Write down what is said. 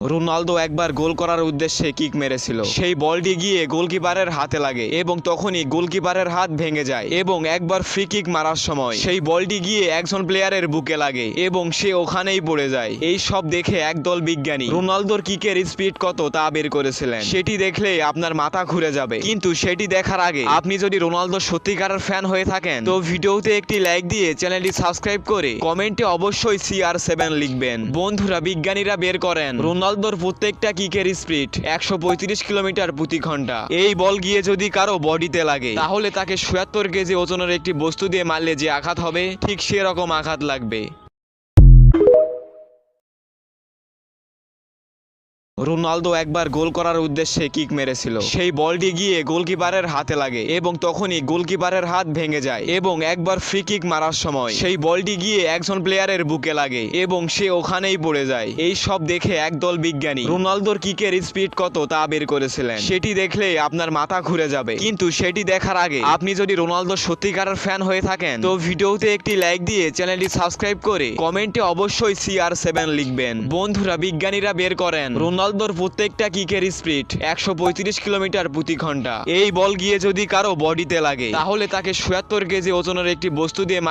Ronaldo একবার গোল করার উদ্দেশ্যে কিক মেরেছিল। সেই বলটি গিয়ে গোলকিপারের হাতে লাগে এবং তখনই গোলকিপারের হাত ভেঙে যায় এবং একবার ফ্রি কিক মারার সময় সেই বলটি গিয়ে একজন প্লেয়ারের বুকে লাগে এবং সে ওখানেই পড়ে যায়। এই সব দেখে একদল বিজ্ঞানী রোনালদোর কিকের স্পিড কত তা বের করেছিলেন। সেটি দেখলে আপনার মাথা ঘুরে যাবে, কিন্তু সেটি দেখার আগে আপনি যদি রোনালদো সত্যিকারের ফ্যান হয়ে থাকেন তো ভিডিওতে একটি লাইক দিয়ে চ্যানেলটি সাবস্ক্রাইব করে কমেন্টে অবশ্যই CR7 লিখবেন। বন্ধুরা, বিজ্ঞানীরা বের করেন রোনালদোর প্রত্যেকটা কিকের স্পিড 135 কিলোমিটার প্রতি ঘন্টা। এই বল গিয়ে যদি কারো বডিতে লাগে তাহলে তাকে 76 কেজি ওজনের একটি বস্তু দিয়ে মারলে যে আঘাত হবে ঠিক সেরকম আঘাত লাগবে। রোনালদো একবার গোল করার উদ্দেশ্যে কিক মেরেছিল। সেই বলটি গিয়ে গোলকিপারের হাতে লাগে এবং তখনই গোলকিপারের হাত ভেঙে যায় এবং একবার ফ্রি কিক মারার সময় সেই বলটি গিয়ে একজন প্লেয়ারের বুকে লাগে এবং সে ওখানেই পড়ে যায়। এই সব দেখে একদল বিজ্ঞানী রোনালদোর কিকের স্পিড কত তা বের করেছিলেন। সেটি দেখলে আপনার মাথা ঘুরে যাবে, কিন্তু সেটি দেখার আগে আপনি যদি রোনালদোর সত্যিকারের ফ্যান হয়ে থাকেন তো ভিডিওতে একটি লাইক দিয়ে চ্যানেলটি সাবস্ক্রাইব করে কমেন্টে অবশ্যই CR7 লিখবেন। বন্ধুরা, বিজ্ঞানীরা বের করেন রোনালদোর প্রত্যেকটা কিকের স্পিড 135 কিলোমিটার প্রতি ঘন্টা। এই বল গিয়ে যদি কারো বডিতে লাগে তাহলে তাকে 76 কেজি ওজনের একটি বস্তু দিয়ে